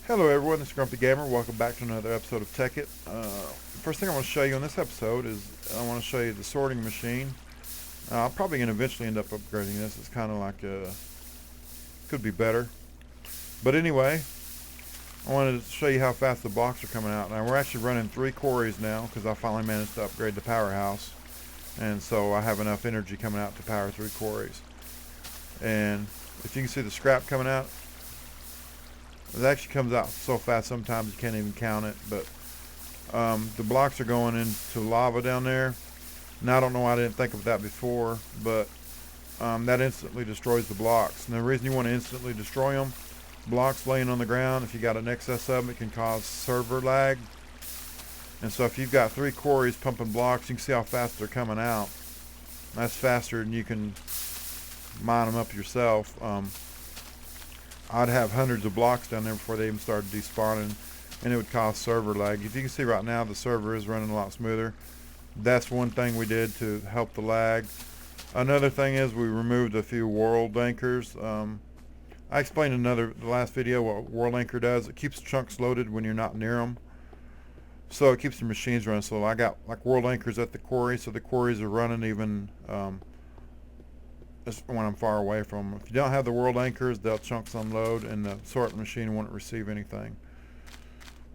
Hello everyone, this is Grumpy Gamer. Welcome back to another episode of Tekkit. First thing I want to show you on this episode is I want to show you the sorting machine. I'm probably going to eventually end up upgrading this. It's kind of like could be better. But anyway, I wanted to show you how fast the blocks are coming out. Now we're actually running 3 quarries now because I finally managed to upgrade the powerhouse. And so I have enough energy coming out to power 3 quarries. And if you can see the scrap coming out, it actually comes out so fast sometimes you can't even count it. But the blocks are going into lava down there. Now I don't know why I didn't think of that before, but that instantly destroys the blocks. And the reason you want to instantly destroy them, blocks laying on the ground, if you got an excess of them, it can cause server lag. And so if you've got 3 quarries pumping blocks, you can see how fast they're coming out. That's faster than you can mine them up yourself. I'd have hundreds of blocks down there before they even started despawning, and it would cause server lag. If you can see right now, the server is running a lot smoother. That's one thing we did to help the lag. Another thing is we removed a few world anchors. I explained in the last video what world anchor does. It keeps chunks loaded when you're not near them, so it keeps the machines running slow. I got like world anchors at the quarry, so the quarries are running even when I'm far away from them. If you don't have the world anchors, they'll chunks unload and the sorting machine won't receive anything.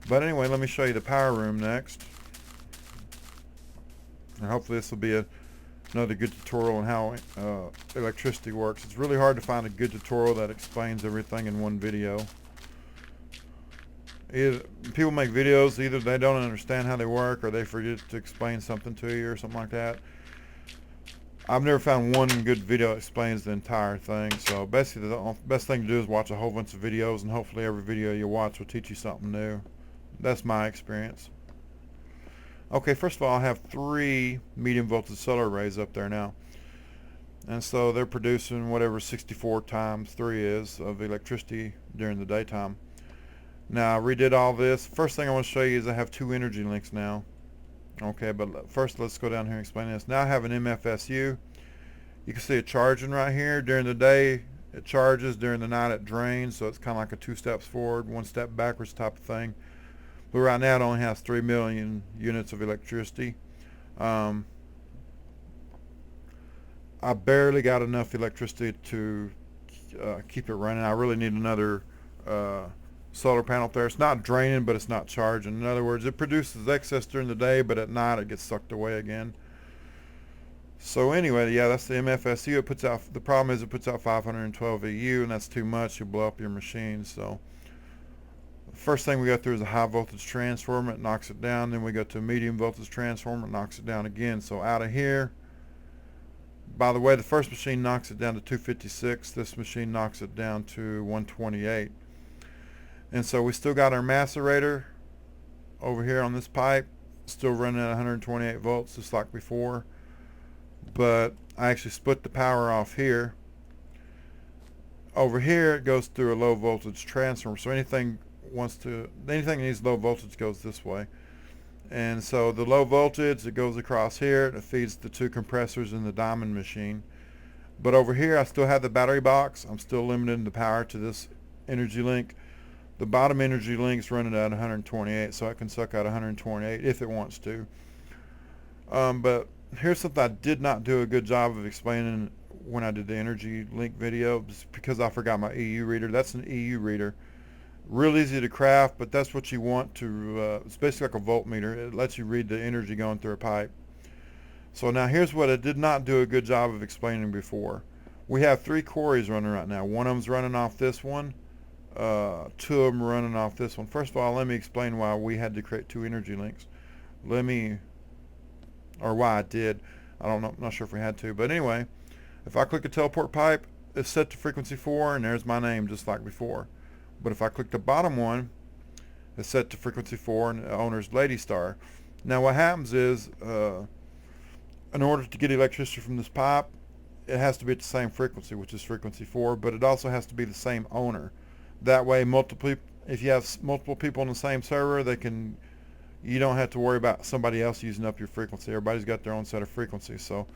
But anyway, let me show you the power room next. And hopefully this will be another good tutorial on how electricity works. It's really hard to find a good tutorial that explains everything in one video. People make videos, either they don't understand how they work or they forget to explain something to you or something like that. I've never found one good video that explains the entire thing. So basically the best thing to do is watch a whole bunch of videos, and hopefully every video you watch will teach you something new. That's my experience. Okay, first of all, I have 3 medium voltage solar arrays up there now. And so they're producing whatever 64 times 3 is of electricity during the daytime. Now I redid all this. First thing I want to show you is I have 2 energy links now. Okay, but first let's go down here and explain this. Now I have an mfsu. You can see it charging right here. During the day it charges, during the night it drains, so it's kind of like a 2 steps forward, 1 step backwards type of thing. But right now it only has 3 million units of electricity. I barely got enough electricity to keep it running. I really need another solar panel up there. It's not draining, but it's not charging. In other words, it produces excess during the day, but at night it gets sucked away again. So anyway, yeah, that's the mfsu. It puts out, the problem is it puts out 512 EU, and that's too much. You'll blow up your machine. So the first thing we go through is a high voltage transformer. It knocks it down. Then we go to a medium voltage transformer. It knocks it down again. So out of here, by the way, the first machine knocks it down to 256. This machine knocks it down to 128. And so we still got our macerator over here on this pipe, still running at 128 volts just like before. But I actually split the power off here. Over here it goes through a low voltage transformer, so anything that needs low voltage goes this way. And so the low voltage, it goes across here and it feeds the 2 compressors in the diamond machine. But over here I still have the battery box. I'm still limiting the power to this energy link. The bottom energy link's running at 128, so I can suck out 128 if it wants to. But here's something I did not do a good job of explaining when I did the energy link video, because I forgot my EU reader. That's an EU reader. Real easy to craft, but that's what you want to, it's basically like a voltmeter. It lets you read the energy going through a pipe. So now here's what I did not do a good job of explaining before. We have 3 quarries running right now. One of them's running off this one. 2 of them running off this one. First of all, let me explain why we had to create 2 energy links. Or why I did. I don't know, I'm not sure if we had to, but anyway, if I click a teleport pipe, it's set to frequency 4, and there's my name just like before. But if I click the bottom one, it's set to frequency 4, and the owner's Lady Star. Now what happens is, in order to get electricity from this pipe, it has to be at the same frequency, which is frequency 4, but it also has to be the same owner. That way, if you have multiple people on the same server, you don't have to worry about somebody else using up your frequency. Everybody's got their own set of frequencies. So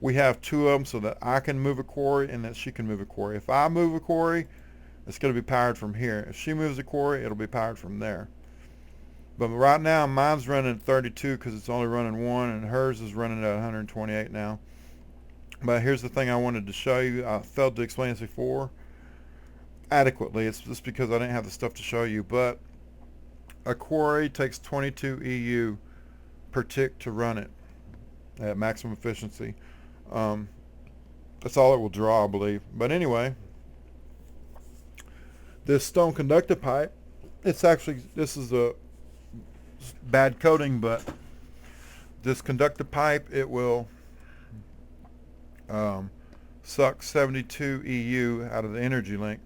we have 2 of them so that I can move a quarry and that she can move a quarry. If I move a quarry, it's going to be powered from here. If she moves the quarry, it'll be powered from there. But right now, mine's running at 32 because it's only running one, and hers is running at 128 now. But here's the thing I wanted to show you. I failed to explain this before adequately. It's just because I didn't have the stuff to show you. But a quarry takes 22 EU per tick to run it at maximum efficiency. That's all it will draw, I believe. But anyway, this stone conductor pipe, it's actually, this is a bad coating, but this conductor pipe, it will suck 72 EU out of the energy link.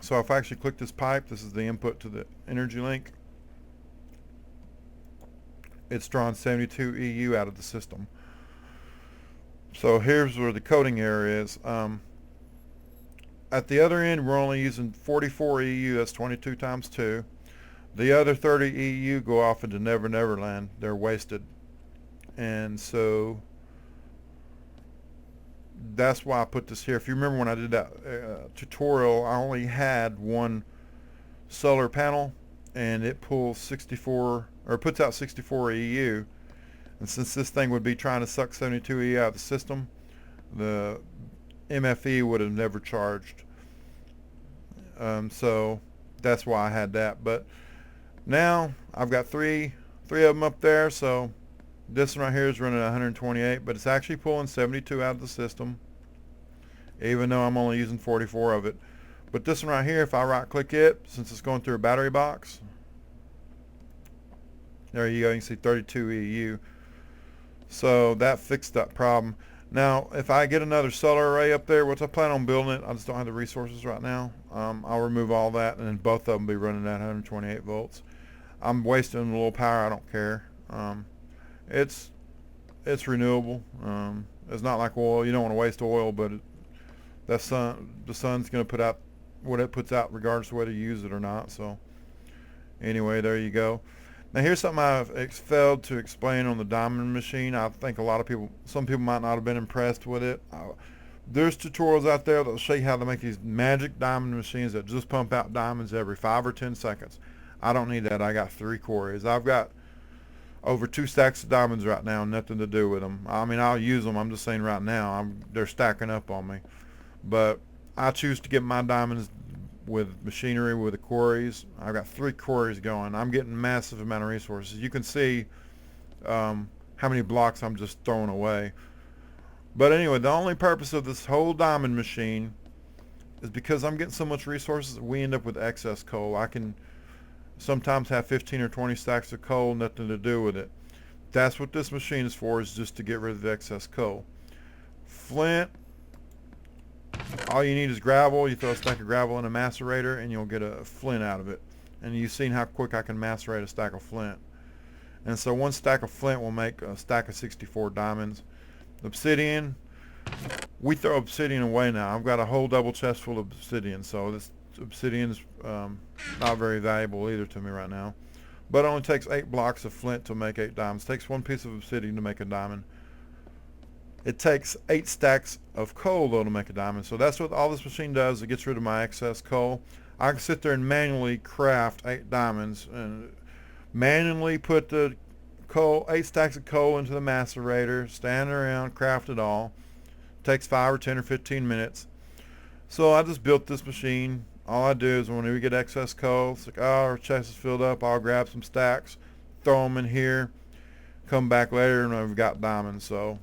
So if I actually click this pipe, this is the input to the energy link, it's drawn 72 EU out of the system. So here's where the coating area is. At the other end, we're only using 44 EU, that's 22 times 2. The other 30 EU go off into Never Never Land. They're wasted. And so that's why I put this here. If you remember when I did that tutorial, I only had one solar panel, and it pulls 64, or puts out 64 EU. And since this thing would be trying to suck 72 EU out of the system, the MFE would have never charged. So that's why I had that. But now I've got three of them up there, so this one right here is running at 128, but it's actually pulling 72 out of the system, even though I'm only using 44 of it. But this one right here, if I right click it, since it's going through a battery box, there you go, you can see 32 EU. So that fixed that problem. Now, if I get another solar array up there, which I plan on building it, I just don't have the resources right now, I'll remove all that, and then both of them be running at 128 volts. I'm wasting a little power, I don't care. It's renewable. It's not like oil. You don't want to waste oil, but the sun's going to put out what it puts out regardless of whether you use it or not. So anyway, there you go. Now here's something I've failed to explain on the diamond machine. I think some people might not have been impressed with it. There's tutorials out there that'll show you how to make these magic diamond machines that just pump out diamonds every 5 or 10 seconds. I don't need that. I got 3 quarries. I've got over 2 stacks of diamonds right now, nothing to do with them. I mean, I'll use them. I'm just saying right now, they're stacking up on me. But I choose to get my diamonds with machinery, with the quarries. I've got 3 quarries going. I'm getting massive amount of resources. You can see how many blocks I'm just throwing away. But anyway, the only purpose of this whole diamond machine is because I'm getting so much resources, we end up with excess coal. I can sometimes have 15 or 20 stacks of coal, nothing to do with it. That's what this machine is for, is just to get rid of the excess coal. Flint, all you need is gravel. You throw a stack of gravel in a macerator and you'll get a flint out of it. And you've seen how quick I can macerate a stack of flint. And so 1 stack of flint will make a stack of 64 diamonds. Obsidian, we throw obsidian away now. I've got a whole double chest full of obsidian, so this obsidian's not very valuable either to me right now. But it only takes 8 blocks of flint to make 8 diamonds. It takes 1 piece of obsidian to make a diamond. It takes 8 stacks of coal though to make a diamond. So that's what all this machine does. It gets rid of my excess coal. I can sit there and manually craft 8 diamonds and manually put the 8 stacks of coal into the macerator, stand around, craft it all. It takes 5 or 10 or 15 minutes. So I just built this machine. All I do is when we get excess coal, it's like, oh, our chest is filled up, I'll grab some stacks, throw them in here, come back later and we've got diamonds. So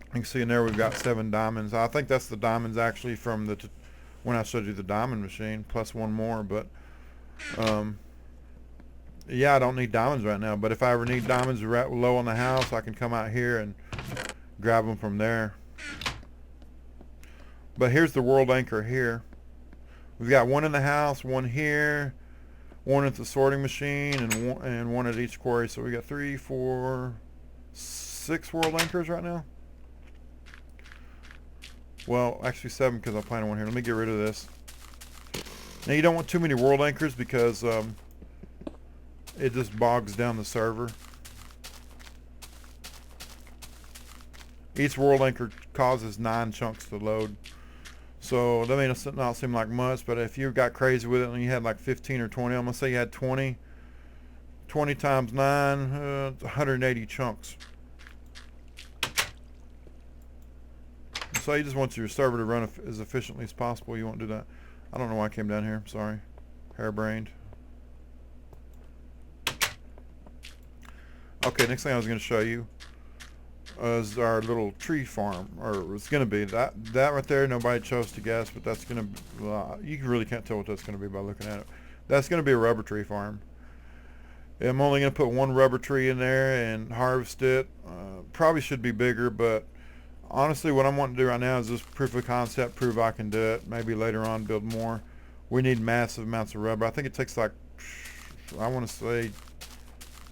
you can see in there we've got 7 diamonds. I think that's the diamonds actually from when I showed you the diamond machine, plus 1 more. But yeah, I don't need diamonds right now, but if I ever need diamonds right low on the house, I can come out here and grab them from there. But here's the world anchor here. We've got 1 in the house, 1 here, 1 at the sorting machine, and 1 at each quarry. So we got 3, 4, 6 world anchors right now. Well, actually 7 because I planted 1 here. Let me get rid of this. Now you don't want too many world anchors because it just bogs down the server. Each world anchor causes 9 chunks to load. So that may not seem like much, but if you got crazy with it and you had like 15 or 20, I'm gonna say you had 20 times 9, 180 chunks. So you just want your server to run as efficiently as possible. You won't do that. I don't know why I came down here. I'm sorry. Harebrained. Okay, next thing I was going to show you is our little tree farm, or it's going to be that right there. Nobody chose to guess, but that's going to. You really can't tell what that's going to be by looking at it. That's going to be a rubber tree farm. I'm only going to put one rubber tree in there and harvest it. Probably should be bigger, but honestly, what I'm wanting to do right now is just proof of concept, prove I can do it. Maybe later on build more. We need massive amounts of rubber. I think it takes like, I want to say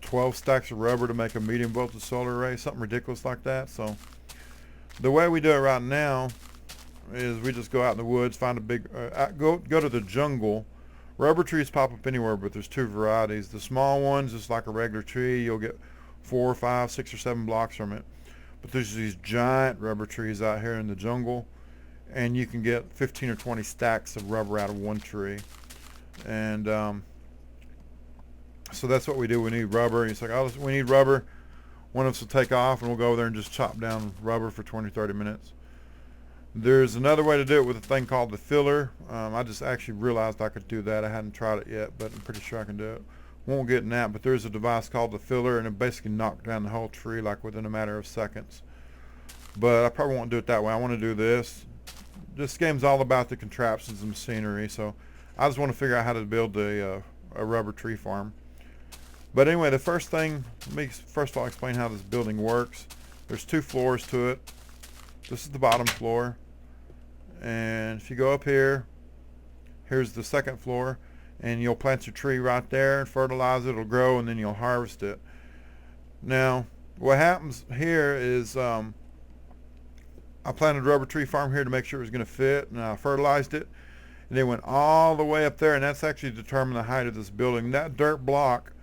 12 stacks of rubber to make a medium voltage solar array, something ridiculous like that. So the way we do it right now is we just go out in the woods, find a big, go to the jungle. Rubber trees pop up anywhere, but there's two varieties. The small ones, just like a regular tree, you'll get 4, 5, 6, or 7 blocks from it. But there's these giant rubber trees out here in the jungle, and you can get 15 or 20 stacks of rubber out of one tree. And so that's what we do. We need rubber. It's like, oh, we need rubber. One of us will take off, and we'll go over there and just chop down rubber for 20, 30 minutes. There's another way to do it with a thing called the filler. I just actually realized I could do that. I hadn't tried it yet, but I'm pretty sure I can do it. Won't get in that, but there's a device called the filler, and it basically knocked down the whole tree like within a matter of seconds. But I probably won't do it that way. I want to do this. This game's all about the contraptions and machinery, so I just want to figure out how to build a rubber tree farm. But anyway, the first thing, let me first of all explain how this building works. There's 2 floors to it. This is the bottom floor, and if you go up here, here's the second floor, and you'll plant your tree right there and fertilize it. It'll grow, and then you'll harvest it. Now, what happens here is I planted a rubber tree farm here to make sure it was going to fit, and I fertilized it, and it went all the way up there, and that's actually determined the height of this building. That dirt block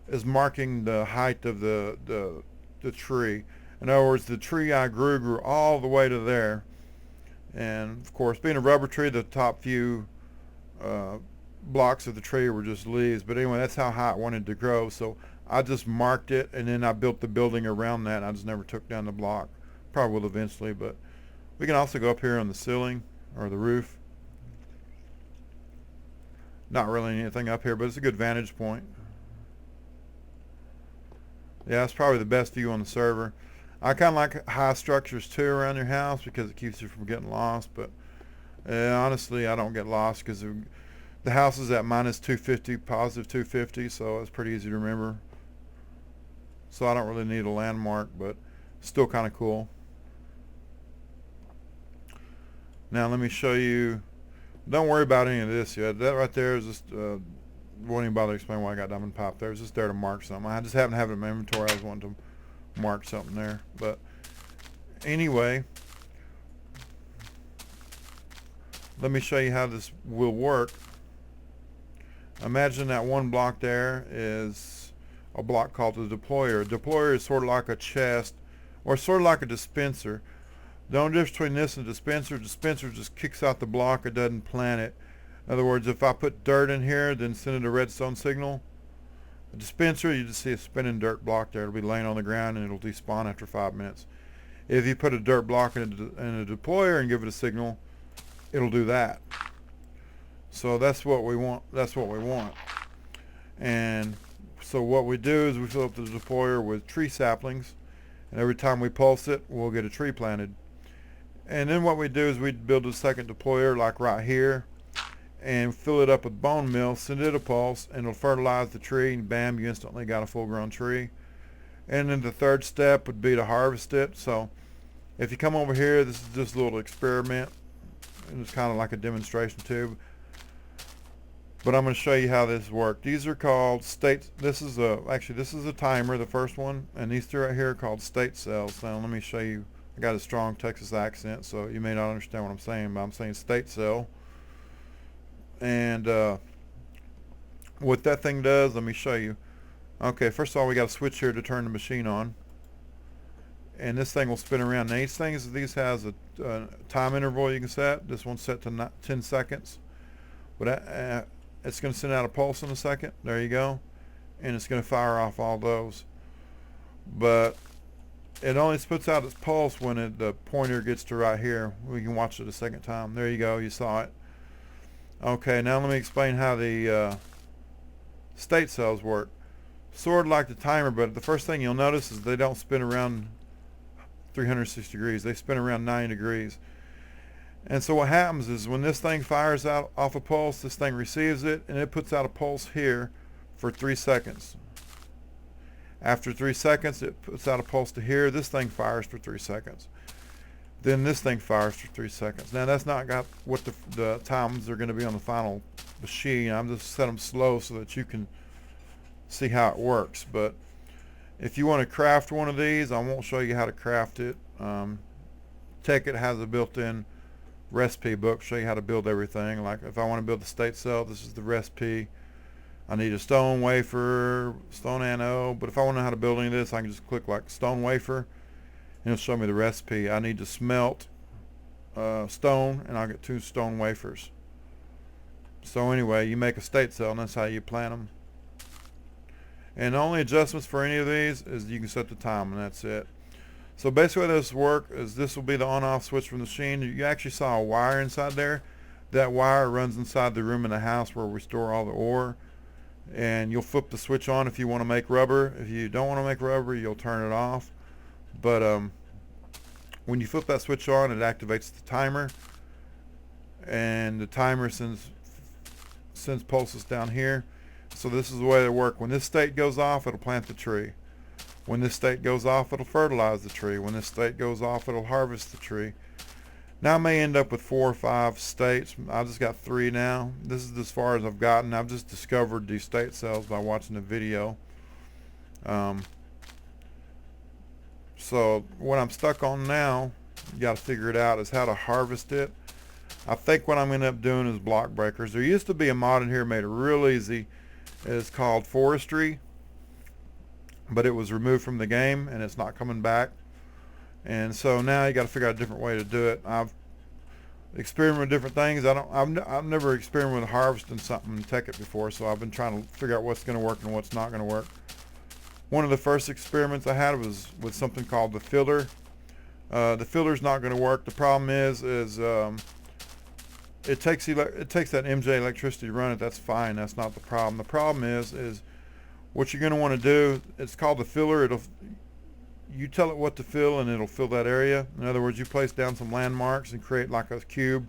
is marking the height of the tree. In other words, the tree I grew all the way to there. And of course, being a rubber tree, the top few blocks of the tree were just leaves. But anyway, that's how high I wanted to grow. So I just marked it, and then I built the building around that. I just never took down the block. Probably will eventually, but we can also go up here on the ceiling or the roof. Not really anything up here, but it's a good vantage point. Yeah, it's probably the best view on the server. I kind of like high structures too around your house because it keeps you from getting lost. But honestly, I don't get lost because the house is at minus 250, positive 250, so it's pretty easy to remember. So I don't really need a landmark, but still kind of cool. Now let me show you. Don't worry about any of this yet. That right there is just won't even bother to explain why I got diamond pipe there. It's just there to mark something. I just happen to have it in my inventory. I was wanting to mark something there. But anyway, let me show you how this will work. Imagine that one block there is a block called the deployer. A deployer is sort of like a chest, or sort of like a dispenser. The only difference between this and dispenser just kicks out the block. It doesn't plant it. In other words, if I put dirt in here, then send it a redstone signal. A dispenser, you just see a spinning dirt block there. It'll be laying on the ground, and it'll despawn after 5 minutes. If you put a dirt block in a deployer and give it a signal, it'll do that. So that's what we want. That's what we want. And so what we do is we fill up the deployer with tree saplings, and every time we pulse it, we'll get a tree planted. And then what we do is we build a second deployer like right here, and fill it up with bone meal, send it a pulse, and it'll fertilize the tree, and bam, you instantly got a full-grown tree. And then the third step would be to harvest it. So if you come over here, this is just a little experiment, and it's kind of like a demonstration tube. But I'm going to show you how this works. These are called state. This is a timer, the first one, and these 3 right here are called state cells. Now let me show you. I got a strong Texas accent, so you may not understand what I'm saying, but I'm saying state cell. And what that thing does, let me show you. Okay, first of all, we got a switch here to turn the machine on. and this thing will spin around. Now these has a time interval you can set. This one's set to 10 seconds, but it's going to send out a pulse in a second. There you go, and it's going to fire off all those. But it only puts out its pulse when the pointer gets to right here. We can watch it a second time. There you go, you saw it. Okay, now let me explain how the state cells work. Sort of like the timer, but the first thing you'll notice is they don't spin around 360 degrees. They spin around 90 degrees. And so what happens is when this thing fires out off a pulse, this thing receives it, and it puts out a pulse here for 3 seconds. After 3 seconds, it puts out a pulse to here. This thing fires for 3 seconds. Then this thing fires for 3 seconds. Now that's not got what the times are going to be on the final machine. I'm just set them slow so that you can see how it works. But if you want to craft one of these, I won't show you how to craft it. Tekkit has a built-in recipe book, show you how to build everything. Like if I want to build the state cell, this is the recipe. I need a stone wafer, stone anode, but if I want to know how to build any of this, I can just click like stone wafer and it'll show me the recipe. I need to smelt stone, and I'll get 2 stone wafers. So anyway, you make a state cell, and that's how you plant them. And the only adjustments for any of these is you can set the time, and that's it. So basically how this works is this will be the on-off switch from the machine. You actually saw a wire inside there. That wire runs inside the room in the house where we store all the ore. And you'll flip the switch on if you want to make rubber. If you don't want to make rubber, you'll turn it off. But when you flip that switch on, it activates the timer. And the timer sends pulses down here. So this is the way it works. When this state goes off, it'll plant the tree. When this state goes off, it'll fertilize the tree. When this state goes off, it'll harvest the tree. Now I may end up with 4 or 5 states. I just got 3 now. This is as far as I've gotten. I've just discovered these state cells by watching the video. So what I'm stuck on now, you got to figure it out, is how to harvest it. I think what I'm going to end up doing is block breakers. There used to be a mod in here made it real easy. It's called forestry, but it was removed from the game and it's not coming back. And so now you got to figure out a different way to do it. I've experimented with different things. I've never experimented with harvesting something in Tekkit before, so I've been trying to figure out what's going to work and what's not going to work. One of the first experiments I had was with something called the filler. The filler's not going to work. The problem is it takes that MJ electricity to run it. That's fine. That's not the problem. The problem is what you're going to want to do. It's called the filler. You tell it what to fill, and it'll fill that area. In other words, you place down some landmarks and create like a cube,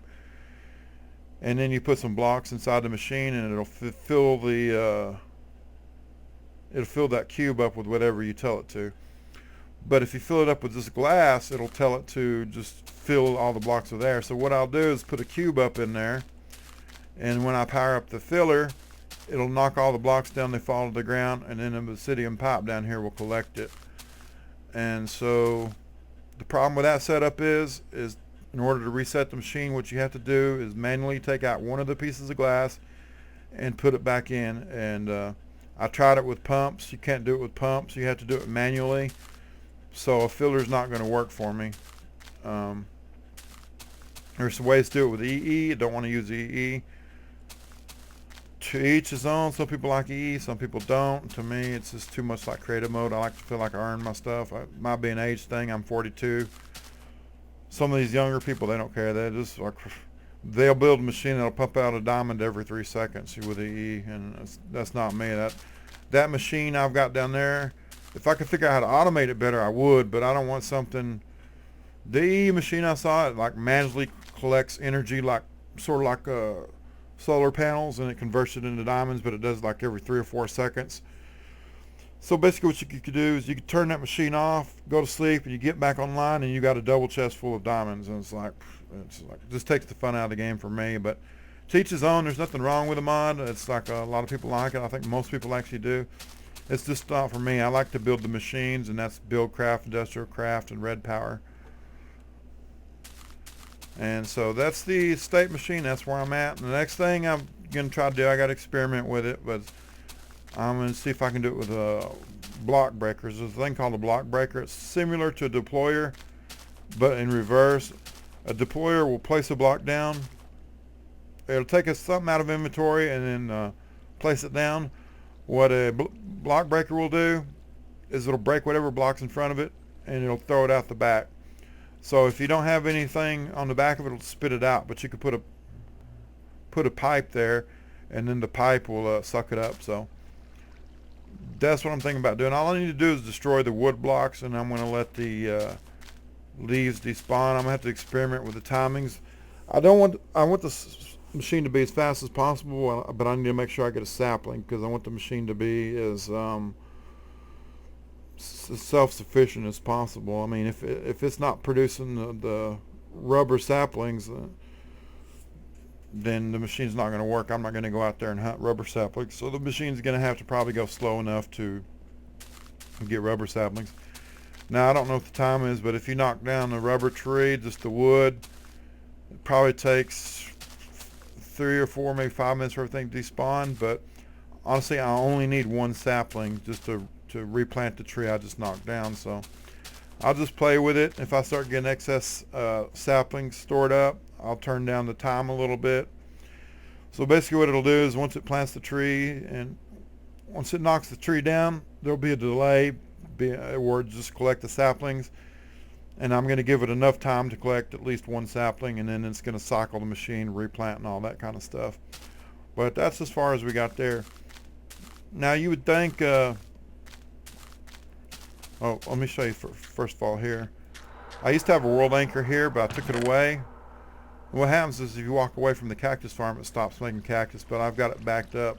and then you put some blocks inside the machine, and it'll fill that cube up with whatever you tell it to. But if you fill it up with just glass, it'll tell it to just fill all the blocks with there. So what I'll do is put a cube up in there, and when I power up the filler, it'll knock all the blocks down, they fall to the ground, and then an obsidian pipe down here will collect it. And so the problem with that setup is in order to reset the machine, what you have to do is manually take out one of the pieces of glass and put it back in. And I tried it with pumps. You can't do it with pumps. You have to do it manually. So a filler's not going to work for me. There's some ways to do it with EE. I don't want to use EE. To each his own. Some people like EE, some people don't. To me, it's just too much like creative mode. I like to feel like I earned my stuff. It might be an age thing. I'm 42. Some of these younger people, they don't care. They just like, they'll build a machine that'll pump out a diamond every 3 seconds with EE, and that's not me. That machine I've got down there, if I could figure out how to automate it better, I would, but I don't want something. The EE machine I saw, it like manually collects energy, like sort of like solar panels, and it converts it into diamonds, but it does like every 3 or 4 seconds. So basically what you could do is you could turn that machine off, go to sleep, and you get back online and you got a double chest full of diamonds, and it's like it just takes the fun out of the game for me. But to each his own. There's nothing wrong with the mod. It's like a lot of people like it. I think most people actually do. It's just not for me. I like to build the machines, and that's buildcraft, industrialcraft, and red power. And so that's the state machine. That's where I'm at. And the next thing I'm going to try to do, I got to experiment with it, but I'm going to see if I can do it with block breakers. There's a thing called a block breaker. It's similar to a deployer, but in reverse. A deployer will place a block down. It'll take us something out of inventory and then place it down. What a block breaker will do is it'll break whatever block's in front of it and it'll throw it out the back. So if you don't have anything on the back of it, it'll spit it out. But you could put a pipe there, and then the pipe will suck it up. So that's what I'm thinking about doing. All I need to do is destroy the wood blocks, and I'm going to let the leaves despawn. I'm going to have to experiment with the timings. I want the machine to be as fast as possible, but I need to make sure I get a sapling because I want the machine to be as self-sufficient as possible. I mean, if it's not producing the rubber saplings, then the machine's not going to work. I'm not going to go out there and hunt rubber saplings. So the machine's going to have to probably go slow enough to get rubber saplings. Now, I don't know what the time is, but if you knock down the rubber tree, just the wood, it probably takes 3 or 4, maybe 5 minutes for everything to despawn. But honestly, I only need one sapling just to replant the tree I just knocked down. So I'll just play with it. If I start getting excess saplings stored up, I'll turn down the time a little bit. So basically what it'll do is once it plants the tree and once it knocks the tree down, there'll be a delay where it just collect the saplings, and I'm going to give it enough time to collect at least one sapling, and then it's going to cycle the machine, replant, and all that kind of stuff. But that's as far as we got there. Now you would think, let me show you first of all here. I used to have a world anchor here, but I took it away. And what happens is if you walk away from the cactus farm, it stops making cactus, but I've got it backed up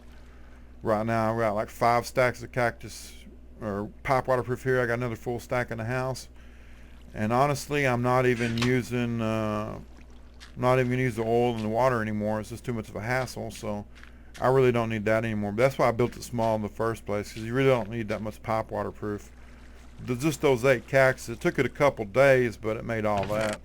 right now. I've got like 5 stacks of cactus or pipe waterproof here. I got another full stack in the house. And honestly, I'm not even using not even gonna use the oil and the water anymore. It's just too much of a hassle. So I really don't need that anymore. But that's why I built it small in the first place, because you really don't need that much pipe waterproof. Just those 8 cactus. It took it a couple days, but it made all that.